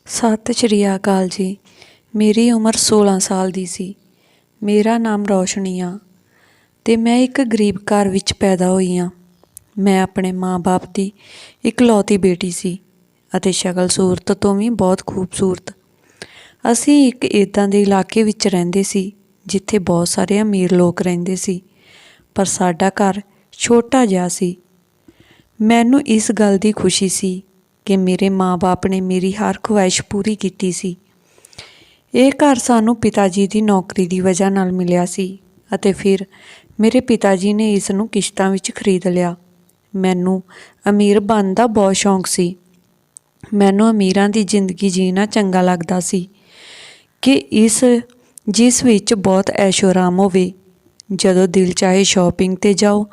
सत श्री अकाल जी। मेरी उम्र 16 साल दी सी। मेरा नाम रोशनी आ ते मैं एक गरीब घर विच पैदा हुई हाँ। मैं अपने माँ बाप की इकलौती बेटी सी अते शक्ल सूरत तो भी बहुत खूबसूरत। असी एक इदां दे इलाके विच रहिंदे सी जिथे बहुत सारे अमीर लोग रहिंदे सी, पर साडा घर छोटा जिहा सी। मैनू इस गल की खुशी सी कि मेरे माँ बाप ने मेरी हर ख्वाहिश पूरी की सी। ये घर सानू पिता जी की नौकरी की वजह नाल मिलिया सी अते फिर मेरे पिता जी ने इसनूं किश्तां विच खरीद लिया। मैनू अमीर बनने का बहुत शौक सी। मैनू अमीरां दी जिंदगी जीना चंगा लगदा सी कि जिस विच बहुत ऐशो आराम होवे। जदों दिल चाहे शॉपिंग ते जाओ,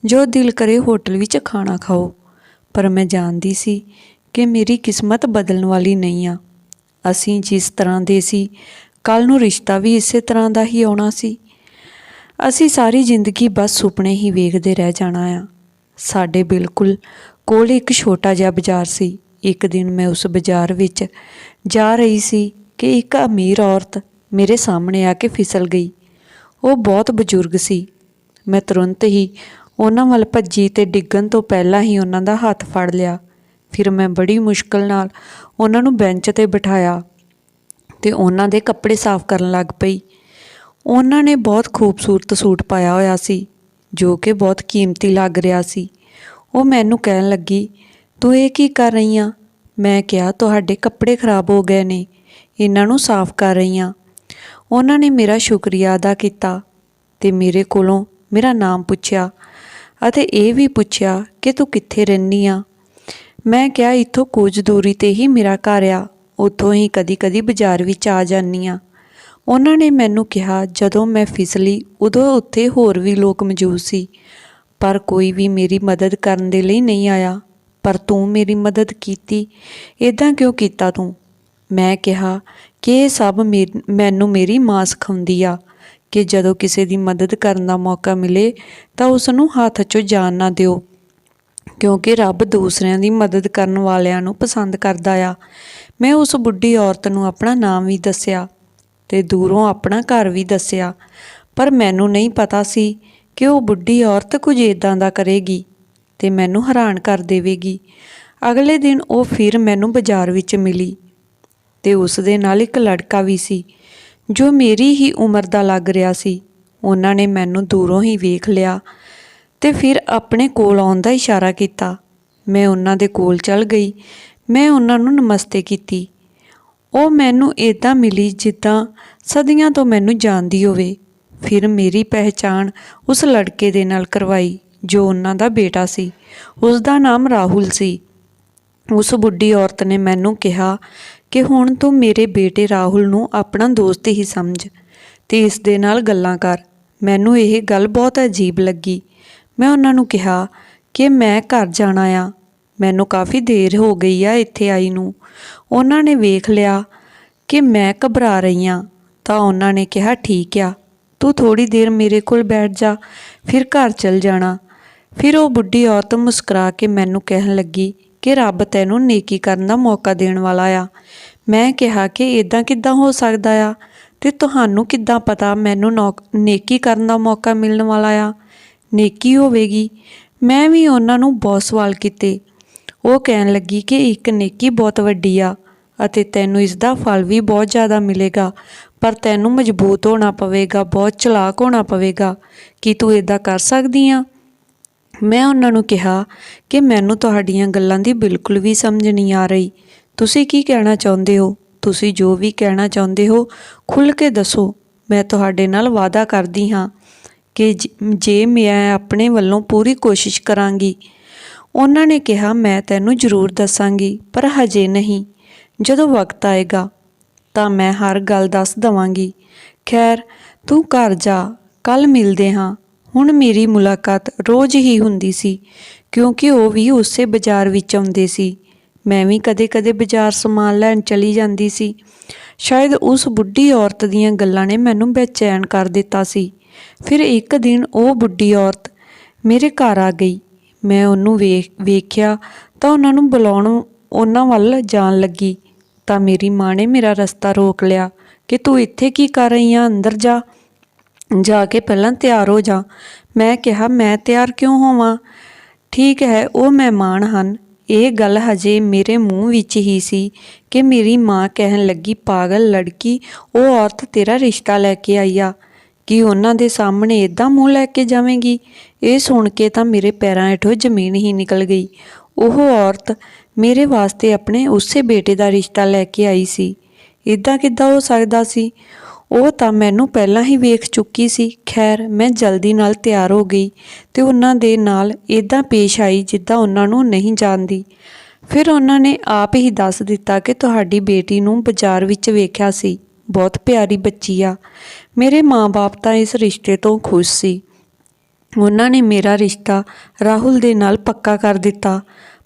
जो दिल करे होटल विच खाना खाओ। पर मैं जानदी सी कि मेरी किस्मत बदलने वाली नहीं आ। असीं जिस तरह दे सी कल नूं रिश्ता भी इस तरह का ही आउणा सी। असीं सारी जिंदगी बस सुपने ही वेखदे रह जाना आ। साडे बिल्कुल कोल एक छोटा जिहा बाजार सी। एक दिन मैं उस बाजार विच जा रही सी कि एक अमीर औरत मेरे सामने आके फिसल गई। वो बहुत बजुर्ग सी। मैं तुरंत ही उन्हां वल भज्जी ते डिग्गण तो पहला ही उन्हां दा हत्थ फड़ लिया। फिर मैं बड़ी मुश्किल नाल उन्हां नूं बेंच ते बिठाया ते उन्हां दे कपड़े साफ करन लग पई। उन्हां ने बहुत खूबसूरत सूट पाया होया सी जो कि बहुत कीमती लग रहा सी। वो मैनू कहन लगी, तू ये की कर रही आ? मैं कहा, तुहाडे कपड़े खराब हो गए ने, इन्हां नूं साफ कर रही आ। उन्हां ने मेरा शुक्रिया अदा किया ते मेरे कोलों मेरा नाम पुछया अते ये भी पुछया कि तू कित्थे रहिंदी आ। मैं कहा, इत्थों कुछ दूरी ते ही मेरा घर आ, उत्थों ही कदी कदी बाजार विच आ जानी आ। उन्हां ने मैनू कहा, जदों मैं फिसली उदों उत्थे होर भी लोग मौजूद सी, पर कोई भी मेरी मदद करन दे लई नहीं आया। पर तू मेरी मदद कीती, इदां क्यों कीता तू? मैं कहा कि यह सब मैनू मेरी मां सिखाउंदी आ कि जदों किसी की मदद करन दा मौका मिले तो उसनूं हत्थ चों जान ना दिओ, क्योंकि रब दूसरिਆਂ ਦੀ मदद करन वालिਆਂ ਨੂੰ पसंद करदा आ। मैं उस बुढ़ी औरत नूं अपना नाम भी दस्सिया ते दूरों अपना घर भी दस्सिया, पर मैनू नहीं पता सी कि वो बुढ़ी औरत कुछ इदां दा करेगी ते मैनू हैरान कर देवेगी। अगले दिन वो फिर मैनू बाजार विच मिली ते उस दे नाल एक लड़का भी सी जो मेरी ही उम्र दा लग रहा सी। उन्हां ने मैनू दूरों ही वेख लिया ते फिर अपने कोल आउण दा इशारा किया। मैं उन्हां दे कोल चल गई। मैं उन्हां नूं नमस्ते कीती। वो मैनू इदां मिली जिद्दां सदियां तो मैनू जानदी होवे। फिर मेरी पहचान उस लड़के दे नाल करवाई जो उन्हां दा बेटा सी। उसदा नाम राहुल सी। उस बुढ़ी औरत ने मैनू कहा कि हुण तू मेरे बेटे राहुल नूं अपना दोस्त ही समझ ते इस दे नाल गल्लां कर। मैनू यह गल बहुत अजीब लगी। मैं उन्हां नूं कहा कि मैं घर जाना आ, मैनू काफ़ी देर हो गई आ इत्थे आई नूं। उन्हां ने वेख लिया कि मैं घबरा रही हाँ तो उन्हां ने कहा, ठीक आ, तू थोड़ी देर मेरे कोल बैठ जा, फिर घर चल जाना। फिर वो बुढ़ी औरत मुस्कुरा के मैनू कहन लगी कि रब तैनू नेकी करन दा मौका देण वाला आ। मैं कहा कि इदां किदां हो सकदा आ ते तुहानू किदां पता मैनू नेकी करन दा मौका मिलण वाला आ? नेकी होवेगी? मैं भी उन्हां नूं बहुत सवाल कीते। वो कहन लगी कि एक नेकी बहुत वड्डी आ अते तैनू इसदा फल भी बहुत ज़्यादा मिलेगा, पर तैनू मजबूत होना पवेगा, बहुत चलाक होना पवेगा। कि तू इदां कर सकदी आ? मैं उन्हां नूं कहा कि मैनू तुहाडीआं गल्लां दी बिल्कुल भी समझ नहीं आ रही। तुसीं की कहना चाहुंदे हो? तुसीं जो भी कहना चाहुंदे हो खुल के दसो। मैं तुहाडे नाल वादा करदी हाँ कि जे मैं अपने वल्लों पूरी कोशिश करांगी। उन्हां ने कहा, मैं तैनू जरूर दसांगी, पर हजे नहीं, जदों वक्त आएगा तां मैं हर गल दस दवांगी। खैर तू घर जा, कल मिलदे हाँ। हुण मेरी मुलाकात रोज़ ही हुंदी सी क्योंकि वो भी उसे बाजार विच आउंदे सी। मैं भी कदे कदे बाजार समान लैण चली जांदी सी। शायद उस बुढ़ी औरत दीयां गल्लां ने मैनू बेचैन कर दिता सी। फिर एक दिन वो बुढ़ी औरत मेरे घर आ गई। मैं उन्होंने वेख्या तो उन्होंने बुलाउण उन्हां वल जाण लगी ਤਾਂ ਮੇਰੀ ਮਾਂ ਨੇ ਮੇਰਾ ਰਸਤਾ ਰੋਕ ਲਿਆ ਕਿ ਤੂੰ ਇੱਥੇ ਕੀ ਕਰ ਰਹੀ ਆ, ਅੰਦਰ ਜਾ ਕੇ ਪਹਿਲਾਂ ਤਿਆਰ ਹੋ ਜਾ। ਮੈਂ ਕਿਹਾ ਮੈਂ ਤਿਆਰ ਕਿਉਂ ਹੋਵਾਂ? ਠੀਕ ਹੈ, ਉਹ ਮਹਿਮਾਨ ਹਨ। ਇਹ ਗੱਲ ਹਜੇ ਮੇਰੇ ਮੂੰਹ ਵਿੱਚ ਹੀ ਸੀ ਕਿ ਮੇਰੀ ਮਾਂ ਕਹਿਣ ਲੱਗੀ, ਪਾਗਲ ਲੜਕੀ, ਉਹ ਔਰਤ ਤੇਰਾ ਰਿਸ਼ਤਾ ਲੈ ਕੇ ਆਈ ਆ, ਕਿ ਉਹਨਾਂ ਦੇ ਸਾਹਮਣੇ ਇੱਦਾਂ ਮੂੰਹ ਲੈ ਕੇ ਜਾਵੇਂਗੀ? ਇਹ ਸੁਣ ਕੇ ਤਾਂ ਮੇਰੇ ਪੈਰਾਂ ਹੇਠੋਂ ਜ਼ਮੀਨ ਹੀ ਨਿਕਲ ਗਈ। ਉਹ ਔਰਤ ਮੇਰੇ ਵਾਸਤੇ ਆਪਣੇ ਉਸੇ ਬੇਟੇ ਦਾ ਰਿਸ਼ਤਾ ਲੈ ਕੇ ਆਈ ਸੀ। ਇੱਦਾਂ ਕਿੱਦਾਂ ਹੋ ਸਕਦਾ ਸੀ? ਉਹ ਤਾਂ ਮੈਨੂੰ ਪਹਿਲਾਂ ਹੀ ਵੇਖ ਚੁੱਕੀ ਸੀ। ਖੈਰ, ਮੈਂ ਜਲਦੀ ਨਾਲ ਤਿਆਰ ਹੋ ਗਈ ਤੇ ਉਹਨਾਂ ਦੇ ਨਾਲ ਇੱਦਾਂ ਪੇਸ਼ ਆਈ ਜਿੱਦਾਂ ਉਹਨਾਂ ਨੂੰ ਨਹੀਂ ਜਾਣਦੀ। ਫਿਰ ਉਹਨਾਂ ਨੇ ਆਪ ਹੀ ਦੱਸ ਦਿੱਤਾ ਕਿ ਤੁਹਾਡੀ ਬੇਟੀ ਨੂੰ ਬਾਜ਼ਾਰ ਵਿੱਚ ਵੇਖਿਆ ਸੀ, ਬਹੁਤ ਪਿਆਰੀ ਬੱਚੀ ਆ। ਮੇਰੇ ਮਾਂ-ਬਾਪ ਤਾਂ ਇਸ ਰਿਸ਼ਤੇ ਤੋਂ ਖੁਸ਼ ਸੀ। ਉਹਨਾਂ ਨੇ ਮੇਰਾ ਰਿਸ਼ਤਾ ਰਾਹੁਲ ਦੇ ਨਾਲ ਪੱਕਾ ਕਰ ਦਿੱਤਾ।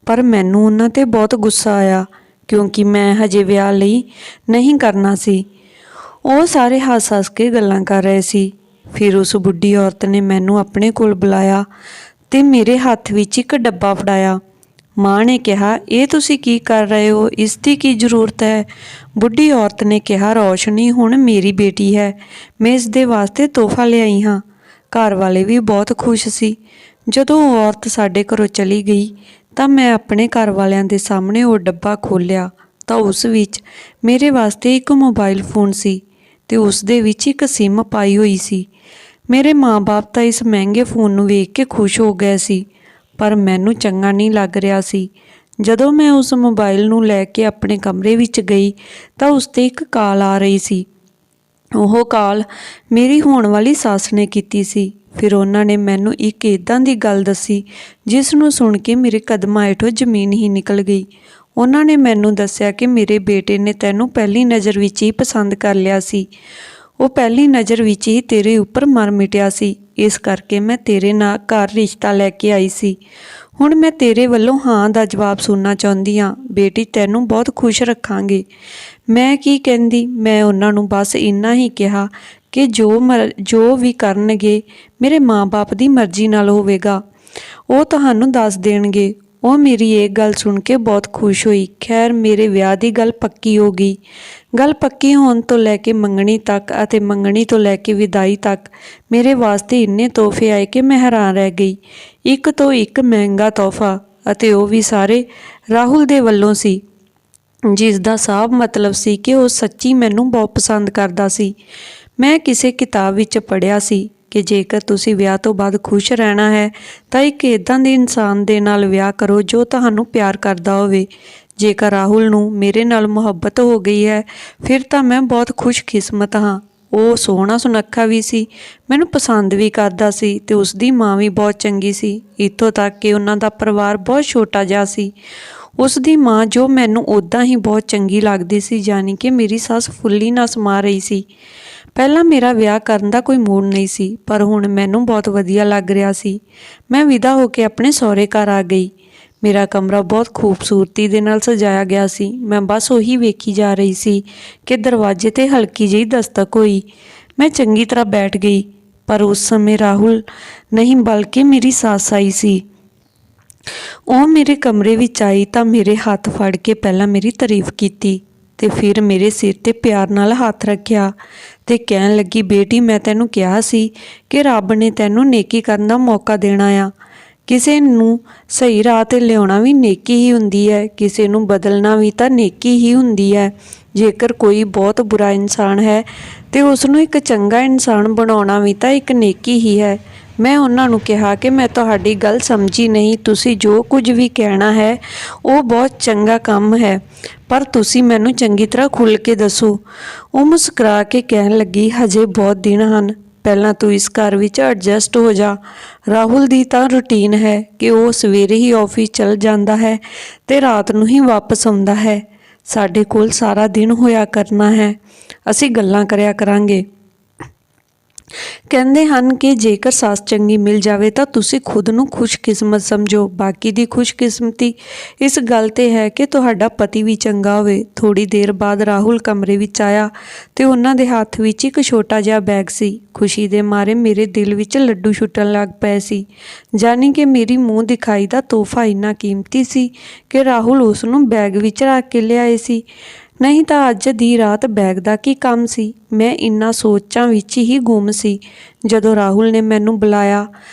ਪਰ ਮੈਨੂੰ ਉਹਨਾਂ 'ਤੇ ਬਹੁਤ ਗੁੱਸਾ ਆਇਆ ਕਿਉਂਕਿ ਮੈਂ ਹਜੇ ਵਿਆਹ ਲਈ ਨਹੀਂ ਕਰਨਾ ਸੀ। ਉਹ ਸਾਰੇ ਹੱਸ-ਹੱਸ ਕੇ ਗੱਲਾਂ ਕਰ ਰਹੇ ਸੀ। ਫਿਰ ਉਸ ਬੁੱਢੀ ਔਰਤ ਨੇ ਮੈਨੂੰ ਆਪਣੇ ਕੋਲ ਬੁਲਾਇਆ ਤੇ ਮੇਰੇ ਹੱਥ ਵਿੱਚ ਇੱਕ ਡੱਬਾ ਫੜਾਇਆ। ਮਾਂ ਨੇ ਕਿਹਾ, ਇਹ ਤੁਸੀਂ ਕੀ ਕਰ ਰਹੇ ਹੋ? ਇਸ ਦੀ ਕੀ ਜ਼ਰੂਰਤ ਹੈ? ਬੁੱਢੀ ਔਰਤ ਨੇ ਕਿਹਾ, ਰੌਸ਼ਨੀ ਹੁਣ ਮੇਰੀ ਬੇਟੀ ਹੈ, ਮੈਂ ਇਸ ਦੇ ਵਾਸਤੇ ਤੋਹਫਾ ਲਿਆਈ ਹਾਂ। ਘਰ ਵਾਲੇ ਵੀ ਬਹੁਤ ਖੁਸ਼ ਸੀ। ਜਦੋਂ ਉਹ ਔਰਤ ਸਾਡੇ ਘਰੋਂ ਚਲੀ ਗਈ ਤਾਂ ਮੈਂ ਆਪਣੇ ਘਰ ਵਾਲਿਆਂ ਦੇ ਸਾਹਮਣੇ ਉਹ ਡੱਬਾ ਖੋਲ੍ਹਿਆ ਤਾਂ ਉਸ ਵਿੱਚ ਮੇਰੇ ਵਾਸਤੇ ਇੱਕ ਮੋਬਾਈਲ ਫੋਨ ਸੀ ਤੇ ਉਸ ਦੇ ਵਿੱਚ ਇੱਕ ਸਿਮ ਪਾਈ ਹੋਈ ਸੀ। ਮੇਰੇ ਮਾਂ-ਬਾਪ ਤਾਂ ਇਸ ਮਹਿੰਗੇ ਫੋਨ ਨੂੰ ਵੇਖ ਕੇ ਖੁਸ਼ ਹੋ ਗਏ ਸੀ, ਪਰ ਮੈਨੂੰ ਚੰਗਾ ਨਹੀਂ ਲੱਗ ਰਿਹਾ ਸੀ। ਜਦੋਂ ਮੈਂ ਉਸ ਮੋਬਾਈਲ ਨੂੰ ਲੈ ਕੇ ਆਪਣੇ ਕਮਰੇ ਵਿੱਚ ਗਈ ਤਾਂ ਉਸ 'ਤੇ ਇੱਕ ਕਾਲ ਆ ਰਹੀ ਸੀ। ਉਹ ਕਾਲ ਮੇਰੀ ਹੋਣ ਵਾਲੀ ਸੱਸ ਨੇ ਕੀਤੀ ਸੀ। ਫਿਰ ਉਹਨਾਂ ਨੇ ਮੈਨੂੰ ਇੱਕ ਇੱਦਾਂ ਦੀ ਗੱਲ ਦੱਸੀ ਜਿਸ ਨੂੰ ਸੁਣ ਕੇ ਮੇਰੇ ਕਦਮਾਂ ਹੇਠੋਂ ਜ਼ਮੀਨ ਹੀ ਨਿਕਲ ਗਈ। ਉਹਨਾਂ ਨੇ ਮੈਨੂੰ ਦੱਸਿਆ ਕਿ ਮੇਰੇ ਬੇਟੇ ਨੇ ਤੈਨੂੰ ਪਹਿਲੀ ਨਜ਼ਰ ਵਿੱਚ ਹੀ ਪਸੰਦ ਕਰ ਲਿਆ ਸੀ। ਉਹ ਪਹਿਲੀ ਨਜ਼ਰ ਵਿੱਚ ਹੀ ਤੇਰੇ ਉੱਪਰ ਮਰ ਮਿਟਿਆ ਸੀ। ਇਸ ਕਰਕੇ ਮੈਂ ਤੇਰੇ ਨਾਲ ਘਰ ਰਿਸ਼ਤਾ ਲੈ ਕੇ ਆਈ ਸੀ। ਹੁਣ ਮੈਂ ਤੇਰੇ ਵੱਲੋਂ ਹਾਂ ਦਾ ਜਵਾਬ ਸੁਣਨਾ ਚਾਹੁੰਦੀ ਹਾਂ। ਬੇਟੀ, ਤੈਨੂੰ ਬਹੁਤ ਖੁਸ਼ ਰੱਖਾਂਗੇ। ਮੈਂ ਕੀ ਕਹਿੰਦੀ? ਮੈਂ ਉਹਨਾਂ ਨੂੰ ਬਸ ਇੰਨਾ ਹੀ ਕਿਹਾ ਕਿ ਜੋ ਵੀ ਕਰਨਗੇ ਮੇਰੇ ਮਾਂ-ਬਾਪ ਦੀ ਮਰਜ਼ੀ ਨਾਲ ਹੋਵੇਗਾ, ਉਹ ਤੁਹਾਨੂੰ ਦੱਸ ਦੇਣਗੇ। ਉਹ ਮੇਰੀ ਇਹ ਗੱਲ ਸੁਣ ਕੇ ਬਹੁਤ ਖੁਸ਼ ਹੋਈ। ਖੈਰ, ਮੇਰੇ ਵਿਆਹ ਦੀ ਗੱਲ ਪੱਕੀ ਹੋ ਗਈ। ਗੱਲ ਪੱਕੀ ਹੋਣ ਤੋਂ ਲੈ ਕੇ ਮੰਗਣੀ ਤੱਕ ਅਤੇ ਮੰਗਣੀ ਤੋਂ ਲੈ ਕੇ ਵਿਦਾਈ ਤੱਕ ਮੇਰੇ ਵਾਸਤੇ ਇੰਨੇ ਤੋਹਫੇ ਆਏ ਕਿ ਮੈਂ ਹੈਰਾਨ ਰਹਿ ਗਈ। ਇੱਕ ਤੋਂ ਇੱਕ ਮਹਿੰਗਾ ਤੋਹਫਾ, ਅਤੇ ਉਹ ਵੀ ਸਾਰੇ ਰਾਹੁਲ ਦੇ ਵੱਲੋਂ ਸੀ, ਜਿਸ ਦਾ ਸਾਫ਼ ਮਤਲਬ ਸੀ ਕਿ ਉਹ ਸੱਚੀ ਮੈਨੂੰ ਬਹੁਤ ਪਸੰਦ ਕਰਦਾ ਸੀ। ਮੈਂ ਕਿਸੇ ਕਿਤਾਬ ਵਿੱਚ ਪੜ੍ਹਿਆ ਸੀ ਕਿ ਜੇਕਰ ਤੁਸੀਂ ਵਿਆਹ ਤੋਂ ਬਾਅਦ ਖੁਸ਼ ਰਹਿਣਾ ਹੈ ਤਾਂ ਇੱਕ ਇੱਦਾਂ ਦੇ ਇਨਸਾਨ ਦੇ ਨਾਲ ਵਿਆਹ ਕਰੋ ਜੋ ਤੁਹਾਨੂੰ ਪਿਆਰ ਕਰਦਾ ਹੋਵੇ। ਜੇਕਰ ਰਾਹੁਲ ਨੂੰ ਮੇਰੇ ਨਾਲ ਮੁਹੱਬਤ ਹੋ ਗਈ ਹੈ ਫਿਰ ਤਾਂ ਮੈਂ ਬਹੁਤ ਖੁਸ਼ਕਿਸਮਤ ਹਾਂ। ਉਹ ਸੋਹਣਾ ਸੁਨੱਖਾ ਵੀ ਸੀ, ਮੈਨੂੰ ਪਸੰਦ ਵੀ ਕਰਦਾ ਸੀ ਤੇ ਉਸ ਦੀ ਮਾਂ ਵੀ ਬਹੁਤ ਚੰਗੀ ਸੀ। ਇੱਥੋਂ ਤੱਕ ਕਿ ਉਹਨਾਂ ਦਾ ਪਰਿਵਾਰ ਬਹੁਤ ਛੋਟਾ ਜਿਹਾ ਸੀ। ਉਸ ਦੀ ਮਾਂ ਜੋ ਮੈਨੂੰ ਉੱਦਾਂ ਹੀ ਬਹੁਤ ਚੰਗੀ ਲੱਗਦੀ ਸੀ, ਯਾਨੀ ਕਿ ਮੇਰੀ ਸੱਸ ਫੁੱਲੀ ਨਾ ਸਮਾ ਰਹੀ ਸੀ। ਪਹਿਲਾਂ ਮੇਰਾ ਵਿਆਹ ਕਰਨ ਦਾ ਕੋਈ ਮੂਡ ਨਹੀਂ ਸੀ, ਪਰ ਹੁਣ ਮੈਨੂੰ ਬਹੁਤ ਵਧੀਆ ਲੱਗ ਰਿਹਾ ਸੀ। ਮੈਂ ਵਿਦਾ ਹੋ ਕੇ ਆਪਣੇ ਸਹੁਰੇ ਘਰ ਆ ਗਈ। ਮੇਰਾ ਕਮਰਾ ਬਹੁਤ ਖੂਬਸੂਰਤੀ ਦੇ ਨਾਲ ਸਜਾਇਆ ਗਿਆ ਸੀ। ਮੈਂ ਬਸ ਉਹੀ ਵੇਖੀ ਜਾ ਰਹੀ ਸੀ ਕਿ ਦਰਵਾਜ਼ੇ 'ਤੇ ਹਲਕੀ ਜਿਹੀ ਦਸਤਕ ਹੋਈ। ਮੈਂ ਚੰਗੀ ਤਰ੍ਹਾਂ ਬੈਠ ਗਈ, ਪਰ ਉਸ ਸਮੇਂ ਰਾਹੁਲ ਨਹੀਂ ਬਲਕਿ ਮੇਰੀ ਸੱਸ ਆਈ ਸੀ। ਉਹ ਮੇਰੇ ਕਮਰੇ ਵਿੱਚ ਆਈ ਤਾਂ ਮੇਰੇ ਹੱਥ ਫੜ ਕੇ ਪਹਿਲਾਂ ਮੇਰੀ ਤਾਰੀਫ ਕੀਤੀ ਤੇ ਫਿਰ ਮੇਰੇ ਸਿਰ 'ਤੇ ਪਿਆਰ ਨਾਲ ਹੱਥ ਰੱਖਿਆ ਤੇ ਕਹਿਣ ਲੱਗੀ, ਬੇਟੀ, ਮੈਂ ਤੈਨੂੰ ਕਿਹਾ ਸੀ ਕਿ ਰੱਬ ਨੇ ਤੈਨੂੰ ਨੇਕੀ ਕਰਨ ਦਾ ਮੌਕਾ ਦੇਣਾ ਆ। ਕਿਸੇ ਨੂੰ ਸਹੀ ਰਾਹ 'ਤੇ ਲਿਆਉਣਾ ਵੀ ਨੇਕੀ ਹੀ ਹੁੰਦੀ ਹੈ, ਕਿਸੇ ਨੂੰ ਬਦਲਣਾ ਵੀ ਤਾਂ ਨੇਕੀ ਹੀ ਹੁੰਦੀ ਹੈ। ਜੇਕਰ ਕੋਈ ਬਹੁਤ ਬੁਰਾ ਇਨਸਾਨ ਹੈ ਤੇ ਉਸ ਨੂੰ ਇੱਕ ਚੰਗਾ ਇਨਸਾਨ ਬਣਾਉਣਾ ਵੀ ਤਾਂ ਇੱਕ ਨੇਕੀ ਹੀ ਹੈ। ਮੈਂ ਉਹਨਾਂ ਨੂੰ ਕਿਹਾ ਕਿ ਮੈਂ ਤੁਹਾਡੀ ਗੱਲ ਸਮਝੀ ਨਹੀਂ। ਤੁਸੀਂ ਜੋ ਕੁਝ ਵੀ ਕਹਿਣਾ ਹੈ ਉਹ ਬਹੁਤ ਚੰਗਾ ਕੰਮ ਹੈ, ਪਰ ਤੁਸੀਂ ਮੈਨੂੰ ਚੰਗੀ ਤਰ੍ਹਾਂ ਖੁੱਲ੍ਹ ਕੇ ਦੱਸੋ। ਉਹ ਮੁਸਕਰਾ ਕੇ ਕਹਿਣ ਲੱਗੀ, ਹਜੇ ਬਹੁਤ ਦਿਨ ਹਨ, ਪਹਿਲਾਂ ਤੂੰ ਇਸ ਘਰ ਵਿੱਚ ਐਡਜਸਟ ਹੋ ਜਾ। ਰਾਹੁਲ ਦੀ ਤਾਂ ਰੂਟੀਨ ਹੈ ਕਿ ਉਹ ਸਵੇਰੇ ਹੀ ਆਫਿਸ ਚਲ ਜਾਂਦਾ ਹੈ ਤੇ ਰਾਤ ਨੂੰ ਹੀ ਵਾਪਸ ਆਉਂਦਾ ਹੈ। ਸਾਡੇ ਕੋਲ ਸਾਰਾ ਦਿਨ ਹੋਇਆ ਕਰਨਾ ਹੈ, ਅਸੀਂ ਗੱਲਾਂ ਕਰਿਆ ਕਰਾਂਗੇ। ਕਹਿੰਦੇ ਹਨ ਕਿ ਜੇਕਰ ਸੱਸ ਚੰਗੀ ਮਿਲ ਜਾਵੇ ਤਾਂ ਤੁਸੀਂ ਖੁਦ ਨੂੰ ਖੁਸ਼ਕਿਸਮਤ ਸਮਝੋ। ਬਾਕੀ ਦੀ ਖੁਸ਼ਕਿਸਮਤੀ ਇਸ ਗੱਲ 'ਤੇ ਹੈ ਕਿ ਤੁਹਾਡਾ ਪਤੀ ਵੀ ਚੰਗਾ ਹੋਵੇ। ਥੋੜ੍ਹੀ ਦੇਰ ਬਾਅਦ ਰਾਹੁਲ ਕਮਰੇ ਵਿੱਚ ਆਇਆ ਤੇ ਉਹਨਾਂ ਦੇ ਹੱਥ ਵਿੱਚ ਇੱਕ ਛੋਟਾ ਜਿਹਾ ਬੈਗ ਸੀ। ਖੁਸ਼ੀ ਦੇ ਮਾਰੇ ਮੇਰੇ ਦਿਲ ਵਿੱਚ ਲੱਡੂ ਛੁੱਟਣ ਲੱਗ ਪਏ ਸੀ, ਜਾਣੀ ਕਿ ਮੇਰੀ ਮੂੰਹ ਦਿਖਾਈ ਦਾ ਤੋਹਫਾ ਇੰਨਾ ਕੀਮਤੀ ਸੀ ਕਿ ਰਾਹੁਲ ਉਸ ਨੂੰ ਬੈਗ ਵਿੱਚ ਰੱਖ ਕੇ ਲਿਆਏ ਸੀ। ਨਹੀਂ ਤਾਂ ਅੱਜ ਦੀ ਰਾਤ ਬੈਗ ਦਾ ਕੀ ਕੰਮ ਸੀ। ਮੈਂ ਇਨ੍ਹਾਂ ਸੋਚਾਂ ਵਿੱਚ ਹੀ ਗੁੰਮ ਸੀ ਜਦੋਂ ਰਾਹੁਲ ਨੇ ਮੈਨੂੰ ਬੁਲਾਇਆ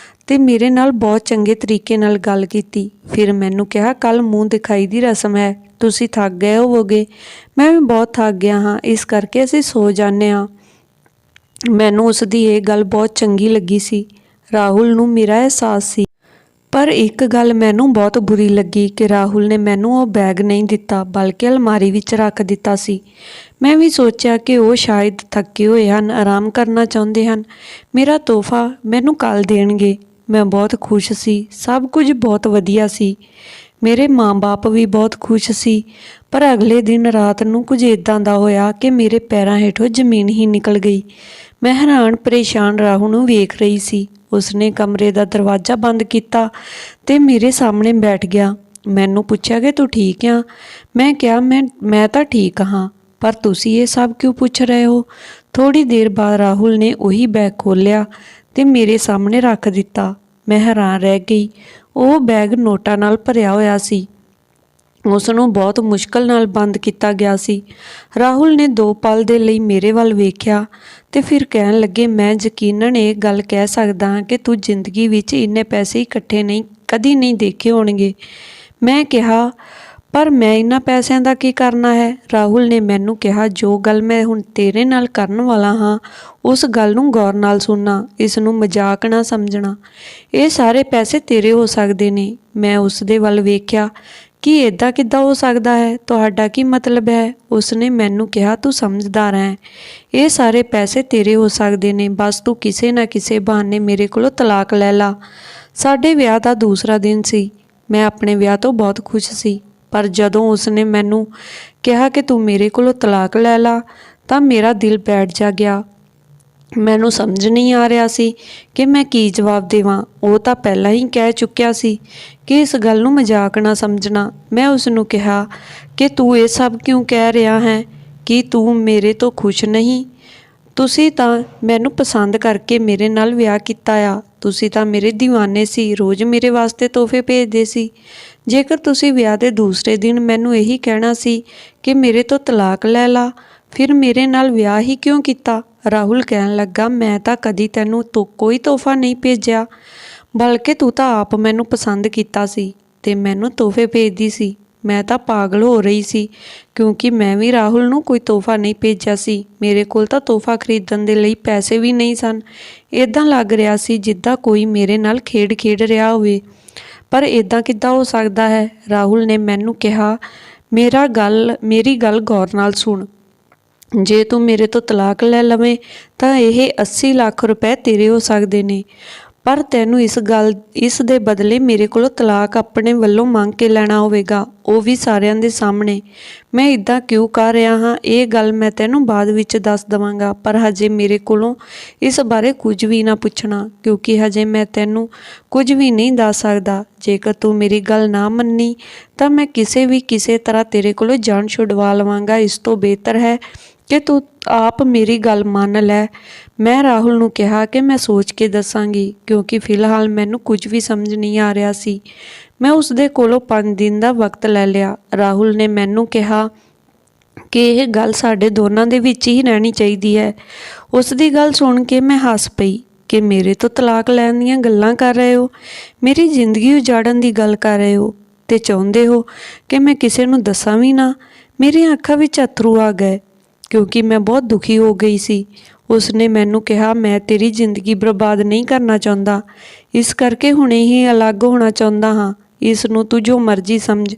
ਤੇ ਮੇਰੇ ਨਾਲ ਬਹੁਤ ਚੰਗੇ ਤਰੀਕੇ ਨਾਲ ਗੱਲ ਕੀਤੀ। ਫਿਰ ਮੈਨੂੰ ਕਿਹਾ, ਕੱਲ ਮੂੰਹ ਦਿਖਾਈ ਦੀ ਰਸਮ ਹੈ, ਤੁਸੀਂ ਥੱਕ ਗਏ ਹੋਵੋਗੇ। ਮੈਂ ਵੀ ਬਹੁਤ ਥੱਕ ਗਿਆ ਹਾਂ, ਇਸ ਕਰਕੇ ਅਸੀਂ ਸੋ ਜਾਂਦੇ ਹਾਂ। ਮੈਨੂੰ ਉਸ ਦੀ ਇਹ ਗੱਲ ਬਹੁਤ ਚੰਗੀ ਲੱਗੀ ਸੀ। ਰਾਹੁਲ ਨੂੰ ਮੇਰਾ ਅਹਿਸਾਸ ਸੀ। ਪਰ ਇੱਕ ਗੱਲ ਮੈਨੂੰ ਬਹੁਤ ਬੁਰੀ ਲੱਗੀ ਕਿ ਰਾਹੁਲ ਨੇ ਮੈਨੂੰ ਉਹ ਬੈਗ ਨਹੀਂ ਦਿੱਤਾ, ਬਲਕਿ ਅਲਮਾਰੀ ਵਿੱਚ ਰੱਖ ਦਿੱਤਾ ਸੀ। ਮੈਂ ਵੀ ਸੋਚਿਆ ਕਿ ਉਹ ਸ਼ਾਇਦ ਥੱਕੇ ਹੋਏ ਹਨ, ਆਰਾਮ ਕਰਨਾ ਚਾਹੁੰਦੇ ਹਨ। ਮੇਰਾ ਤੋਹਫਾ ਮੈਨੂੰ ਕੱਲ੍ਹ ਦੇਣਗੇ। ਮੈਂ ਬਹੁਤ ਖੁਸ਼ ਸੀ, ਸਭ ਕੁਝ ਬਹੁਤ ਵਧੀਆ ਸੀ। ਮੇਰੇ ਮਾਂ-ਬਾਪ ਵੀ ਬਹੁਤ ਖੁਸ਼ ਸੀ। ਪਰ ਅਗਲੇ ਦਿਨ ਰਾਤ ਨੂੰ ਕੁਝ ਇੱਦਾਂ ਦਾ ਹੋਇਆ ਕਿ ਮੇਰੇ ਪੈਰਾਂ ਹੇਠੋਂ ਜ਼ਮੀਨ ਹੀ ਨਿਕਲ ਗਈ। ਮੈਂ ਹੈਰਾਨ ਪਰੇਸ਼ਾਨ ਰਾਹੁਲ ਨੂੰ ਵੇਖ ਰਹੀ ਸੀ। ਉਸਨੇ ਕਮਰੇ ਦਾ ਦਰਵਾਜ਼ਾ ਬੰਦ ਕੀਤਾ ਤੇ ਮੇਰੇ ਸਾਹਮਣੇ ਬੈਠ ਗਿਆ। ਮੈਨੂੰ ਪੁੱਛਿਆ ਕਿ ਤੂੰ ਠੀਕ ਆ? ਮੈਂ ਕਿਹਾ, ਮੈਂ ਤਾਂ ਠੀਕ ਹਾਂ, ਪਰ ਤੁਸੀਂ ਇਹ ਸਭ ਕਿਉਂ ਪੁੱਛ ਰਹੇ ਹੋ? ਥੋੜ੍ਹੀ ਦੇਰ ਬਾਅਦ ਰਾਹੁਲ ਨੇ ਉਹੀ ਬੈਗ ਖੋਲ੍ਹਿਆ ਤੇ ਮੇਰੇ ਸਾਹਮਣੇ ਰੱਖ ਦਿੱਤਾ। ਮੈਂ ਹੈਰਾਨ ਰਹਿ ਗਈ। ਉਹ ਬੈਗ ਨੋਟਾਂ ਨਾਲ ਭਰਿਆ ਹੋਇਆ ਸੀ। ਉਸ ਨੂੰ ਬਹੁਤ ਮੁਸ਼ਕਲ ਨਾਲ ਬੰਦ ਕੀਤਾ ਗਿਆ ਸੀ। ਰਾਹੁਲ ਨੇ 2 ਪਲ ਦੇ ਲਈ ਮੇਰੇ ਵੱਲ ਵੇਖਿਆ ਤੇ ਫਿਰ ਕਹਿਣ ਲੱਗੇ, ਮੈਂ ਯਕੀਨਨ ਇਹ ਗੱਲ ਕਹਿ ਸਕਦਾ ਹਾਂ ਕਿ ਤੂੰ ਜ਼ਿੰਦਗੀ ਵਿੱਚ ਇੰਨੇ ਪੈਸੇ ਇਕੱਠੇ ਕਦੀ ਨਹੀਂ ਦੇਖੇ ਹੋਣਗੇ। ਮੈਂ ਕਿਹਾ, ਪਰ ਮੈਂ ਇਹਨਾਂ ਪੈਸਿਆਂ ਦਾ ਕੀ ਕਰਨਾ ਹੈ? ਰਾਹੁਲ ਨੇ ਮੈਨੂੰ ਕਿਹਾ, ਜੋ ਗੱਲ ਮੈਂ ਹੁਣ ਤੇਰੇ ਨਾਲ ਕਰਨ ਵਾਲਾ ਹਾਂ, ਉਸ ਗੱਲ ਨੂੰ ਗੌਰ ਨਾਲ ਸੁਣਨਾ, ਇਸ ਨੂੰ ਮਜ਼ਾਕ ਨਾ ਸਮਝਣਾ। ਇਹ ਸਾਰੇ ਪੈਸੇ ਤੇਰੇ ਹੋ ਸਕਦੇ ਨੇ। ਮੈਂ ਉਸ ਦੇ ਵੱਲ ਵੇਖਿਆ ਕਿ ਇੱਦਾਂ ਕਿੱਦਾਂ ਹੋ ਸਕਦਾ ਹੈ? ਤੁਹਾਡਾ ਕੀ ਮਤਲਬ ਹੈ? ਉਸਨੇ ਮੈਨੂੰ ਕਿਹਾ, ਤੂੰ ਸਮਝਦਾਰ ਹੈ। ਇਹ ਸਾਰੇ ਪੈਸੇ ਤੇਰੇ ਹੋ ਸਕਦੇ ਨੇ, ਬਸ ਤੂੰ ਕਿਸੇ ਨਾ ਕਿਸੇ ਬਹਾਨੇ ਮੇਰੇ ਕੋਲੋਂ ਤਲਾਕ ਲੈ ਲਾ। ਸਾਡੇ ਵਿਆਹ ਦਾ ਦੂਸਰਾ ਦਿਨ ਸੀ। ਮੈਂ ਆਪਣੇ ਵਿਆਹ ਤੋਂ ਬਹੁਤ ਖੁਸ਼ ਸੀ, ਪਰ ਜਦੋਂ ਉਸਨੇ ਮੈਨੂੰ ਕਿਹਾ ਕਿ ਤੂੰ ਮੇਰੇ ਕੋਲੋਂ ਤਲਾਕ ਲੈ ਲਾ ਤਾਂ ਮੇਰਾ ਦਿਲ ਬੈਠ ਜਾ ਗਿਆ। ਮੈਨੂੰ ਸਮਝ ਨਹੀਂ ਆ ਰਿਹਾ ਸੀ ਕਿ ਮੈਂ ਕੀ ਜਵਾਬ ਦੇਵਾਂ। ਉਹ ਤਾਂ ਪਹਿਲਾਂ ਹੀ ਕਹਿ ਚੁੱਕਿਆ ਸੀ ਕਿ ਇਸ ਗੱਲ ਨੂੰ ਮਜ਼ਾਕ ਨਾ ਸਮਝਣਾ। ਮੈਂ ਉਸ ਨੂੰ ਕਿਹਾ ਕਿ ਤੂੰ ਇਹ ਸਭ ਕਿਉਂ ਕਹਿ ਰਿਹਾ ਹੈ? ਕਿ ਤੂੰ ਮੇਰੇ ਤੋਂ ਖੁਸ਼ ਨਹੀਂ? ਤੁਸੀਂ ਤਾਂ ਮੈਨੂੰ ਪਸੰਦ ਕਰਕੇ ਮੇਰੇ ਨਾਲ ਵਿਆਹ ਕੀਤਾ ਆ। ਤੁਸੀਂ ਤਾਂ ਮੇਰੇ ਦੀਵਾਨੇ ਸੀ, ਰੋਜ਼ ਮੇਰੇ ਵਾਸਤੇ ਤੋਹਫੇ ਭੇਜਦੇ ਸੀ। ਜੇਕਰ ਤੁਸੀਂ ਵਿਆਹ ਦੇ ਦੂਸਰੇ ਦਿਨ ਮੈਨੂੰ ਇਹੀ ਕਹਿਣਾ ਸੀ ਕਿ ਮੇਰੇ ਤੋਂ ਤਲਾਕ ਲੈ ਲਾ, ਫਿਰ ਮੇਰੇ ਨਾਲ ਵਿਆਹ ਹੀ ਕਿਉਂ ਕੀਤਾ? ਰਾਹੁਲ ਕਹਿਣ ਲੱਗਾ, ਮੈਂ ਤਾਂ ਕਦੀ ਤੈਨੂੰ ਕੋਈ ਤੋਹਫਾ ਨਹੀਂ ਭੇਜਿਆ, ਬਲਕਿ ਤੂੰ ਤਾਂ ਆਪ ਮੈਨੂੰ ਪਸੰਦ ਕੀਤਾ ਸੀ ਤੇ ਮੈਨੂੰ ਤੋਹਫੇ ਭੇਜਦੀ ਸੀ। ਮੈਂ ਤਾਂ ਪਾਗਲ ਹੋ ਰਹੀ ਸੀ ਕਿਉਂਕਿ ਮੈਂ ਵੀ ਰਾਹੁਲ ਨੂੰ ਕੋਈ ਤੋਹਫਾ ਨਹੀਂ ਭੇਜਿਆ ਸੀ। ਮੇਰੇ ਕੋਲ ਤਾਂ ਤੋਹਫਾ ਖਰੀਦਣ ਦੇ ਲਈ ਪੈਸੇ ਵੀ ਨਹੀਂ ਸਨ। ਇੱਦਾਂ ਲੱਗ ਰਿਹਾ ਸੀ ਜਿੱਦਾਂ ਕੋਈ ਮੇਰੇ ਨਾਲ ਖੇਡ ਰਿਹਾ ਹੋਵੇ। ਪਰ ਇੱਦਾਂ ਕਿੱਦਾਂ ਹੋ ਸਕਦਾ ਹੈ? ਰਾਹੁਲ ਨੇ ਮੈਨੂੰ ਕਿਹਾ, ਮੇਰੀ ਗੱਲ ਗੌਰ ਨਾਲ ਸੁਣ। ਜੇ ਤੂੰ ਮੇਰੇ ਤੋਂ ਤਲਾਕ ਲੈ ਲਵੇਂ ਤਾਂ ਇਹ 80 ਲੱਖ ਰੁਪਏ ਤੇਰੇ ਹੋ ਸਕਦੇ ਨੇ, ਪਰ ਤੈਨੂੰ ਇਸ ਦੇ ਬਦਲੇ ਮੇਰੇ ਕੋਲੋਂ ਤਲਾਕ ਆਪਣੇ ਵੱਲੋਂ ਮੰਗ ਕੇ ਲੈਣਾ ਹੋਵੇਗਾ, ਉਹ ਵੀ ਸਾਰਿਆਂ ਦੇ ਸਾਹਮਣੇ। ਮੈਂ ਇੱਦਾਂ ਕਿਉਂ ਕਰ ਰਿਹਾ ਹਾਂ ਇਹ ਗੱਲ ਮੈਂ ਤੈਨੂੰ ਬਾਅਦ ਵਿੱਚ ਦੱਸ ਦੇਵਾਂਗਾ, ਪਰ ਹਜੇ ਮੇਰੇ ਕੋਲੋਂ ਇਸ ਬਾਰੇ ਕੁਝ ਵੀ ਨਾ ਪੁੱਛਣਾ, ਕਿਉਂਕਿ ਹਜੇ ਮੈਂ ਤੈਨੂੰ ਕੁਝ ਵੀ ਨਹੀਂ ਦੱਸ ਸਕਦਾ। ਜੇਕਰ ਤੂੰ ਮੇਰੀ ਗੱਲ ਨਾ ਮੰਨੀ ਤਾਂ ਮੈਂ ਕਿਸੇ ਤਰ੍ਹਾਂ ਤੇਰੇ ਕੋਲੋਂ ਜਾਨ ਛੁਡਵਾ ਲਵਾਂਗਾ। ਇਸ ਤੋਂ ਬਿਹਤਰ ਹੈ ਕਿ ਤੂੰ ਆਪ ਮੇਰੀ ਗੱਲ ਮੰਨ ਲੈ। ਮੈਂ ਰਾਹੁਲ ਨੂੰ ਕਿਹਾ ਕਿ ਮੈਂ ਸੋਚ ਕੇ ਦੱਸਾਂਗੀ, ਕਿਉਂਕਿ ਫਿਲਹਾਲ ਮੈਨੂੰ ਕੁਝ ਵੀ ਸਮਝ ਨਹੀਂ ਆ ਰਿਹਾ ਸੀ। ਮੈਂ ਉਸ ਦੇ ਕੋਲੋਂ 5 ਦਿਨ ਦਾ ਵਕਤ ਲੈ ਲਿਆ। ਰਾਹੁਲ ਨੇ ਮੈਨੂੰ ਕਿਹਾ ਕਿ ਇਹ ਗੱਲ ਸਾਡੇ ਦੋਨਾਂ ਦੇ ਵਿੱਚ ਹੀ ਰਹਿਣੀ ਚਾਹੀਦੀ ਹੈ। ਉਸ ਦੀ ਗੱਲ ਸੁਣ ਕੇ ਮੈਂ ਹੱਸ ਪਈ ਕਿ ਮੇਰੇ ਤੋਂ ਤਲਾਕ ਲੈਣ ਦੀਆਂ ਗੱਲਾਂ ਕਰ ਰਹੇ ਹੋ, ਮੇਰੀ ਜ਼ਿੰਦਗੀ ਉਜਾੜਨ ਦੀ ਗੱਲ ਕਰ ਰਹੇ ਹੋ ਤੇ ਚਾਹੁੰਦੇ ਹੋ ਕਿ ਮੈਂ ਕਿਸੇ ਨੂੰ ਦੱਸਾਂ ਵੀ ਨਾ। ਮੇਰੀਆਂ ਅੱਖਾਂ ਵਿੱਚ ਅੱਥਰੂ ਆ ਗਏ ਕਿਉਂਕਿ ਮੈਂ ਬਹੁਤ ਦੁਖੀ ਹੋ ਗਈ ਸੀ। ਉਸਨੇ ਮੈਨੂੰ ਕਿਹਾ, ਮੈਂ ਤੇਰੀ ਜ਼ਿੰਦਗੀ ਬਰਬਾਦ ਨਹੀਂ ਕਰਨਾ ਚਾਹੁੰਦਾ, ਇਸ ਕਰਕੇ ਹੁਣੇ ਹੀ ਅਲੱਗ ਹੋਣਾ ਚਾਹੁੰਦਾ ਹਾਂ। ਇਸ ਨੂੰ ਤੂੰ ਜੋ ਮਰਜ਼ੀ ਸਮਝ,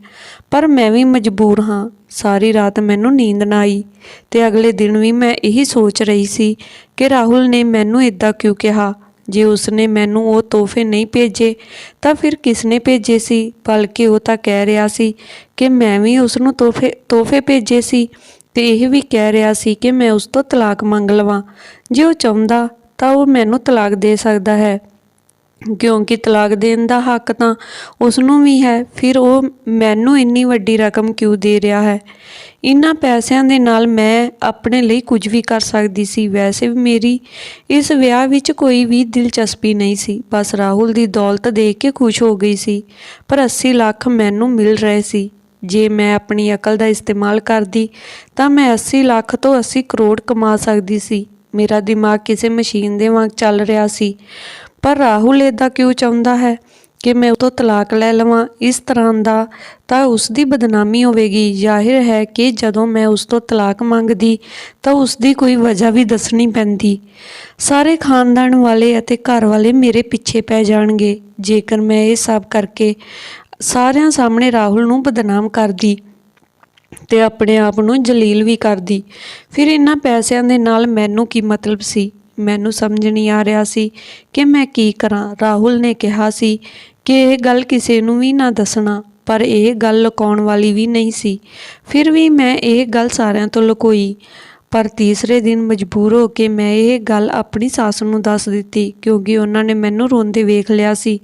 ਪਰ ਮੈਂ ਵੀ ਮਜਬੂਰ ਹਾਂ। ਸਾਰੀ ਰਾਤ ਮੈਨੂੰ ਨੀਂਦ ਨਾ ਆਈ ਤੇ ਅਗਲੇ ਦਿਨ ਵੀ ਮੈਂ ਇਹੀ ਸੋਚ ਰਹੀ ਸੀ ਕਿ ਰਾਹੁਲ ਨੇ ਮੈਨੂੰ ਇੱਦਾਂ ਕਿਉਂ ਕਿਹਾ। ਜੇ ਉਸਨੇ ਮੈਨੂੰ ਉਹ ਤੋਹਫੇ ਨਹੀਂ ਭੇਜੇ ਤਾਂ ਫਿਰ ਕਿਸਨੇ ਭੇਜੇ ਸੀ? ਬਲਕਿ ਉਹ ਤਾਂ ਕਹਿ ਰਿਹਾ ਸੀ ਕਿ ਮੈਂ ਵੀ ਉਸ ਨੂੰ ਤੋਹਫੇ ਭੇਜੇ ਸੀ ਤੇ ਇਹ ਵੀ ਕਹਿ ਰਿਹਾ ਸੀ ਕਿ ਮੈਂ ਉਸ ਤੋਂ ਤਲਾਕ ਮੰਗ ਲਵਾਂ। ਜੇ ਉਹ ਚਾਹੁੰਦਾ ਤਾਂ ਉਹ ਮੈਨੂੰ ਤਲਾਕ ਦੇ ਸਕਦਾ ਹੈ, ਕਿਉਂਕਿ ਤਲਾਕ ਦੇਣ ਦਾ ਹੱਕ ਤਾਂ ਉਸ ਨੂੰ ਵੀ ਹੈ। ਫਿਰ ਉਹ ਮੈਨੂੰ ਇੰਨੀ ਵੱਡੀ ਰਕਮ ਕਿਉਂ ਦੇ ਰਿਹਾ ਹੈ? ਇਹਨਾਂ ਪੈਸਿਆਂ ਦੇ ਨਾਲ ਮੈਂ ਆਪਣੇ ਲਈ ਕੁਝ ਵੀ ਕਰ ਸਕਦੀ ਸੀ। ਵੈਸੇ ਵੀ ਮੇਰੀ ਇਸ ਵਿਆਹ ਵਿੱਚ ਕੋਈ ਵੀ ਦਿਲਚਸਪੀ ਨਹੀਂ ਸੀ, ਬਸ ਰਾਹੁਲ ਦੀ ਦੌਲਤ ਦੇਖ ਕੇ ਖੁਸ਼ ਹੋ ਗਈ ਸੀ। ਪਰ 80 ਲੱਖ ਮੈਨੂੰ ਮਿਲ ਰਹੇ ਸੀ ਜੇ ਮੈਂ ਆਪਣੀ ਅਕਲ ਦਾ ਇਸਤੇਮਾਲ ਕਰਦੀ ਤਾਂ ਮੈਂ 80 ਲੱਖ ਤੋਂ 80 ਕਰੋੜ ਕਮਾ ਸਕਦੀ ਸੀ। ਮੇਰਾ ਦਿਮਾਗ ਕਿਸੇ ਮਸ਼ੀਨ ਦੇ ਵਾਂਗ ਚੱਲ ਰਿਹਾ ਸੀ। ਪਰ ਰਾਹੁਲ ਇੱਦਾਂ ਕਿਉਂ ਚਾਹੁੰਦਾ ਹੈ ਕਿ ਮੈਂ ਉਹ ਤੋਂ ਤਲਾਕ ਲੈ ਲਵਾਂ? ਇਸ ਤਰ੍ਹਾਂ ਦਾ ਤਾਂ ਉਸ ਦੀ ਬਦਨਾਮੀ ਹੋਵੇਗੀ। ਜ਼ਾਹਿਰ ਹੈ ਕਿ ਜਦੋਂ ਮੈਂ ਉਸ ਤੋਂ ਤਲਾਕ ਮੰਗਦੀ ਤਾਂ ਉਸ ਦੀ ਕੋਈ ਵਜ੍ਹਾ ਵੀ ਦੱਸਣੀ ਪੈਂਦੀ। ਸਾਰੇ ਖਾਨਦਾਨ ਵਾਲੇ ਅਤੇ ਘਰ ਵਾਲੇ ਮੇਰੇ ਪਿੱਛੇ ਪੈ ਜਾਣਗੇ ਜੇਕਰ ਮੈਂ ਇਹ ਸਭ ਕਰਕੇ ਸਾਰਿਆਂ ਸਾਹਮਣੇ ਰਾਹੁਲ ਨੂੰ ਬਦਨਾਮ ਕਰਦੀ ਤੇ ਆਪਣੇ ਆਪ ਨੂੰ ਜਲੀਲ ਵੀ ਕਰਦੀ। ਫਿਰ ਇਹਨਾਂ ਪੈਸਿਆਂ ਦੇ ਨਾਲ ਮੈਨੂੰ ਕੀ ਮਤਲਬ ਸੀ? ਮੈਨੂੰ ਸਮਝ ਨਹੀਂ ਆ ਰਿਹਾ ਸੀ ਕਿ ਮੈਂ ਕੀ ਕਰਾਂ। ਰਾਹੁਲ ਨੇ ਕਿਹਾ ਸੀ ਕਿ ਇਹ ਗੱਲ ਕਿਸੇ ਨੂੰ ਵੀ ਨਾ ਦੱਸਣਾ, ਪਰ ਇਹ ਗੱਲ ਲੁਕਾਉਣ ਵਾਲੀ ਵੀ ਨਹੀਂ ਸੀ। ਫਿਰ ਵੀ ਮੈਂ ਇਹ ਗੱਲ ਸਾਰਿਆਂ ਤੋਂ ਲੁਕੋਈ। ਪਰ ਤੀਸਰੇ ਦਿਨ ਮਜਬੂਰ ਹੋ ਕੇ ਮੈਂ ਇਹ ਗੱਲ ਆਪਣੀ ਸੱਸ ਨੂੰ ਦੱਸ ਦਿੱਤੀ, ਕਿਉਂਕਿ ਉਹਨਾਂ ਨੇ ਮੈਨੂੰ ਰੋਂਦੇ ਵੇਖ ਲਿਆ ਸੀ।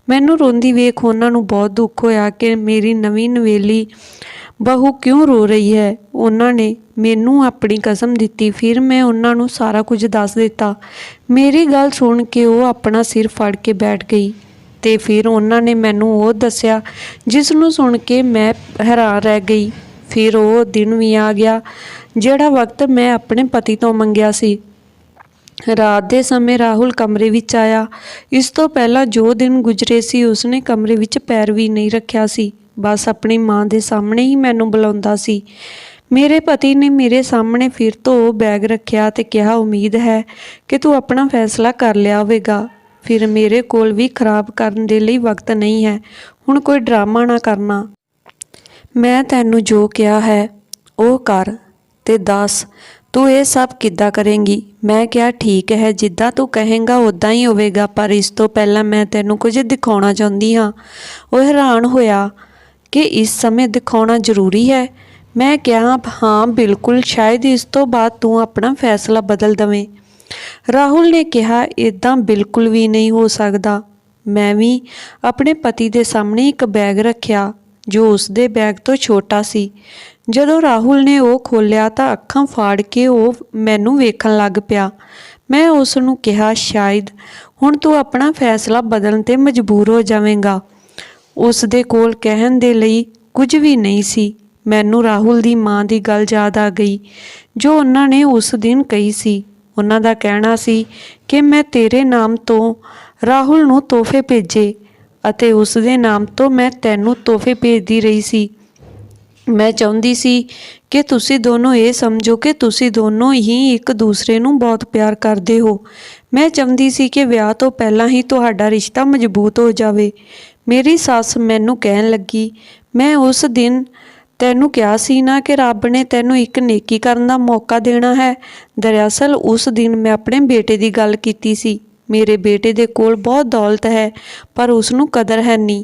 ਮੈਨੂੰ ਰੋਂਦੀ ਵੇਖ ਉਹਨਾਂ ਨੂੰ ਬਹੁਤ ਦੁੱਖ ਹੋਇਆ ਕਿ ਮੇਰੀ ਨਵੀਂ ਨਵੇਲੀ ਬਹੂ ਕਿਉਂ ਰੋ ਰਹੀ ਹੈ। ਉਹਨਾਂ ਨੇ ਮੈਨੂੰ ਆਪਣੀ ਕਸਮ ਦਿੱਤੀ। ਫਿਰ ਮੈਂ ਉਹਨਾਂ ਨੂੰ ਸਾਰਾ ਕੁਝ ਦੱਸ ਦਿੱਤਾ। ਮੇਰੀ ਗੱਲ ਸੁਣ ਕੇ ਉਹ ਆਪਣਾ ਸਿਰ ਫੜ ਕੇ ਬੈਠ ਗਈ ਤੇ ਫਿਰ ਉਹਨਾਂ ਨੇ ਮੈਨੂੰ ਉਹ ਦੱਸਿਆ ਜਿਸ ਨੂੰ ਸੁਣ ਕੇ ਮੈਂ ਹੈਰਾਨ ਰਹਿ ਗਈ। ਫਿਰ ਉਹ ਦਿਨ ਵੀ ਆ ਗਿਆ ਜਿਹੜਾ ਵਕਤ ਮੈਂ ਆਪਣੇ ਪਤੀ ਤੋਂ ਮੰਗਿਆ ਸੀ। ਰਾਤ ਦੇ ਸਮੇਂ ਰਾਹੁਲ ਕਮਰੇ ਵਿੱਚ ਆਇਆ। ਇਸ ਤੋਂ ਪਹਿਲਾਂ ਜੋ ਦਿਨ ਗੁਜ਼ਰੇ ਸੀ ਉਸਨੇ ਕਮਰੇ ਵਿੱਚ ਪੈਰ ਵੀ ਨਹੀਂ ਰੱਖਿਆ ਸੀ। ਬਸ ਆਪਣੀ ਮਾਂ ਦੇ ਸਾਹਮਣੇ ਹੀ ਮੈਨੂੰ ਬੁਲਾਉਂਦਾ ਸੀ। ਮੇਰੇ ਪਤੀ ਨੇ ਮੇਰੇ ਸਾਹਮਣੇ ਫਿਰ ਤੋਂ ਉਹ ਬੈਗ ਰੱਖਿਆ ਤੇ ਕਿਹਾ, ਉਮੀਦ ਹੈ ਕਿ ਤੂੰ ਆਪਣਾ ਫੈਸਲਾ ਕਰ ਲਿਆ ਹੋਵੇਗਾ। ਫਿਰ ਮੇਰੇ ਕੋਲ ਵੀ ਖਰਾਬ ਕਰਨ ਦੇ ਲਈ ਵਕਤ ਨਹੀਂ ਹੈ। ਹੁਣ ਕੋਈ ਡਰਾਮਾ ਨਾ ਕਰਨਾ। ਮੈਂ ਤੈਨੂੰ ਜੋ ਕਿਹਾ ਹੈ ਉਹ ਕਰ ਤੇ ਦੱਸ ਤੂੰ ਇਹ ਸਭ ਕਿੱਦਾਂ ਕਰੇਂਗੀ? ਮੈਂ ਕਿਹਾ, ਠੀਕ ਹੈ, ਜਿੱਦਾਂ ਤੂੰ ਕਹੇਂਗਾ ਉੱਦਾਂ ਹੀ ਹੋਵੇਗਾ, ਪਰ ਇਸ ਤੋਂ ਪਹਿਲਾਂ ਮੈਂ ਤੈਨੂੰ ਕੁਝ ਦਿਖਾਉਣਾ ਚਾਹੁੰਦੀ ਹਾਂ। ਉਹ ਹੈਰਾਨ ਹੋਇਆ ਕਿ ਇਸ ਸਮੇਂ ਦਿਖਾਉਣਾ ਜ਼ਰੂਰੀ ਹੈ। ਮੈਂ ਕਿਹਾ, ਹਾਂ ਬਿਲਕੁਲ, ਸ਼ਾਇਦ ਇਸ ਤੋਂ ਬਾਅਦ ਤੂੰ ਆਪਣਾ ਫੈਸਲਾ ਬਦਲ ਦਵੇਂ। ਰਾਹੁਲ ਨੇ ਕਿਹਾ, ਇੱਦਾਂ ਬਿਲਕੁਲ ਵੀ ਨਹੀਂ ਹੋ ਸਕਦਾ। ਮੈਂ ਵੀ ਆਪਣੇ ਪਤੀ ਦੇ ਸਾਹਮਣੇ ਇੱਕ ਬੈਗ ਰੱਖਿਆ ਜੋ ਉਸ ਦੇ ਬੈਗ ਤੋਂ ਛੋਟਾ ਸੀ। ਜਦੋਂ ਰਾਹੁਲ ਨੇ ਉਹ ਖੋਲ੍ਹਿਆ ਤਾਂ ਅੱਖਾਂ ਫਾੜ ਕੇ ਉਹ ਮੈਨੂੰ ਵੇਖਣ ਲੱਗ ਪਿਆ। ਮੈਂ ਉਸ ਨੂੰ ਕਿਹਾ, ਸ਼ਾਇਦ ਹੁਣ ਤੂੰ ਆਪਣਾ ਫੈਸਲਾ ਬਦਲਣ 'ਤੇ ਮਜਬੂਰ ਹੋ ਜਾਵੇਂਗਾ। ਉਸ ਦੇ ਕੋਲ ਕਹਿਣ ਦੇ ਲਈ ਕੁਝ ਵੀ ਨਹੀਂ ਸੀ। ਮੈਨੂੰ ਰਾਹੁਲ ਦੀ ਮਾਂ ਦੀ ਗੱਲ ਯਾਦ ਆ ਗਈ ਜੋ ਉਹਨਾਂ ਨੇ ਉਸ ਦਿਨ ਕਹੀ ਸੀ। ਉਹਨਾਂ ਦਾ ਕਹਿਣਾ ਸੀ ਕਿ ਮੈਂ ਤੇਰੇ ਨਾਮ ਤੋਂ ਰਾਹੁਲ ਨੂੰ ਤੋਹਫੇ ਭੇਜੇ ਅਤੇ ਉਸ ਦੇ ਨਾਮ ਤੋਂ ਮੈਂ ਤੈਨੂੰ ਤੋਹਫੇ ਭੇਜਦੀ ਰਹੀ ਸੀ। ਮੈਂ ਚਾਹੁੰਦੀ ਸੀ ਕਿ ਤੁਸੀਂ ਦੋਨੋਂ ਇਹ ਸਮਝੋ ਕਿ ਤੁਸੀਂ ਦੋਨੋਂ ਹੀ ਇੱਕ ਦੂਸਰੇ ਨੂੰ ਬਹੁਤ ਪਿਆਰ ਕਰਦੇ ਹੋ। ਮੈਂ ਚਾਹੁੰਦੀ ਸੀ ਕਿ ਵਿਆਹ ਤੋਂ ਪਹਿਲਾਂ ਹੀ ਤੁਹਾਡਾ ਰਿਸ਼ਤਾ ਮਜ਼ਬੂਤ ਹੋ ਜਾਵੇ। ਮੇਰੀ ਸੱਸ ਮੈਨੂੰ ਕਹਿਣ ਲੱਗੀ, ਮੈਂ ਉਸ ਦਿਨ ਤੈਨੂੰ ਕਿਹਾ ਸੀ ਨਾ ਕਿ ਰੱਬ ਨੇ ਤੈਨੂੰ ਇੱਕ ਨੇਕੀ ਕਰਨ ਦਾ ਮੌਕਾ ਦੇਣਾ ਹੈ। ਦਰਅਸਲ ਉਸ ਦਿਨ ਮੈਂ ਆਪਣੇ ਬੇਟੇ ਦੀ ਗੱਲ ਕੀਤੀ ਸੀ। ਮੇਰੇ ਬੇਟੇ ਦੇ ਕੋਲ ਬਹੁਤ ਦੌਲਤ ਹੈ ਪਰ ਉਸ ਨੂੰ ਕਦਰ ਹੈ ਨਹੀਂ।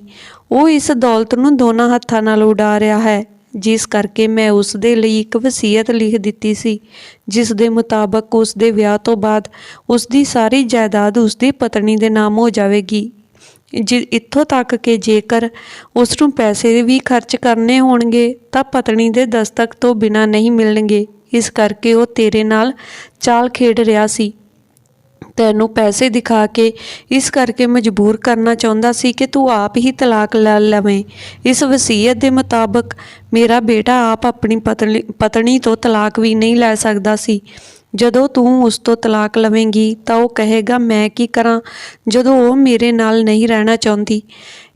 ਉਹ ਇਸ ਦੌਲਤ ਨੂੰ ਦੋਨਾਂ ਹੱਥਾਂ ਨਾਲ ਉਡਾ ਰਿਹਾ ਹੈ, ਜਿਸ ਕਰਕੇ ਮੈਂ ਉਸ ਦੇ ਲਈ ਇੱਕ ਵਸੀਅਤ ਲਿਖ ਦਿੱਤੀ ਸੀ ਜਿਸ ਦੇ ਮੁਤਾਬਕ ਉਸ ਦੇ ਵਿਆਹ ਤੋਂ ਬਾਅਦ ਉਸ ਦੀ ਸਾਰੀ ਜਾਇਦਾਦ ਉਸ ਦੀ ਪਤਨੀ ਦੇ ਨਾਮ ਹੋ ਜਾਵੇਗੀ। ਇੱਥੋਂ ਤੱਕ ਕਿ ਜੇਕਰ ਉਸ ਨੂੰ ਪੈਸੇ ਵੀ ਖਰਚ ਕਰਨੇ ਹੋਣਗੇ ਤਾਂ ਪਤਨੀ ਦੇ ਦਸਤਕ ਤੋਂ ਬਿਨਾਂ ਨਹੀਂ ਮਿਲਣਗੇ। ਇਸ ਕਰਕੇ ਉਹ ਤੇਰੇ ਨਾਲ ਚਾਲ ਖੇਡ ਰਿਹਾ ਸੀ, ਤੈਨੂੰ ਪੈਸੇ ਦਿਖਾ ਕੇ ਇਸ ਕਰਕੇ ਮਜਬੂਰ ਕਰਨਾ ਚਾਹੁੰਦਾ ਸੀ ਕਿ ਤੂੰ ਆਪ ਹੀ ਤਲਾਕ ਲੈ ਲਵੇਂ। ਇਸ ਵਸੀਅਤ ਦੇ ਮੁਤਾਬਕ ਮੇਰਾ ਬੇਟਾ ਆਪ ਆਪਣੀ ਪਤਨੀ ਤੋਂ ਤਲਾਕ ਵੀ ਨਹੀਂ ਲੈ ਸਕਦਾ ਸੀ। ਜਦੋਂ ਤੂੰ ਉਸ ਤੋਂ ਤਲਾਕ ਲਵੇਂਗੀ ਤਾਂ ਉਹ ਕਹੇਗਾ, ਮੈਂ ਕੀ ਕਰਾਂ ਜਦੋਂ ਉਹ ਮੇਰੇ ਨਾਲ ਨਹੀਂ ਰਹਿਣਾ ਚਾਹੁੰਦੀ।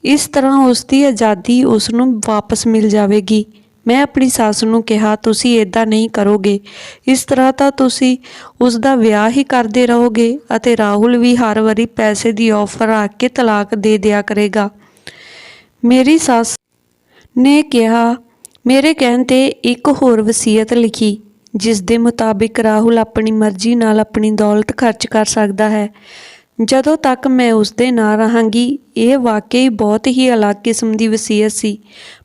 ਇਸ ਤਰ੍ਹਾਂ ਉਸ ਦੀ ਆਜ਼ਾਦੀ ਉਸ ਨੂੰ ਵਾਪਸ ਮਿਲ ਜਾਵੇਗੀ। ਮੈਂ ਆਪਣੀ ਸੱਸ ਨੂੰ ਕਿਹਾ, ਤੁਸੀਂ ਇੱਦਾਂ ਨਹੀਂ ਕਰੋਗੇ। ਇਸ ਤਰ੍ਹਾਂ ਤਾਂ ਤੁਸੀਂ ਉਸ ਦਾ ਵਿਆਹ ਹੀ ਕਰਦੇ ਰਹੋਗੇ ਅਤੇ ਰਾਹੁਲ ਵੀ ਹਰ ਵਾਰੀ ਪੈਸੇ ਦੀ ਆਫਰ ਆ ਕੇ ਤਲਾਕ ਦੇ ਦਿਆ ਕਰੇਗਾ। ਮੇਰੀ ਸੱਸ ਨੇ ਕਿਹਾ, ਮੇਰੇ ਕਹਿਣ 'ਤੇ ਇੱਕ ਹੋਰ ਵਸੀਅਤ ਲਿਖੀ ਜਿਸ ਦੇ ਮੁਤਾਬਿਕ ਰਾਹੁਲ ਆਪਣੀ ਮਰਜ਼ੀ ਨਾਲ ਆਪਣੀ ਦੌਲਤ ਖਰਚ ਕਰ ਸਕਦਾ ਹੈ ਜਦੋਂ ਤੱਕ ਮੈਂ ਉਸ ਦੇ ਨਾਲ ਰਹਾਂਗੀ। ਇਹ ਵਾਕਈ ਬਹੁਤ ਹੀ ਅਲੱਗ ਕਿਸਮ ਦੀ ਵਸੀਅਤ ਸੀ,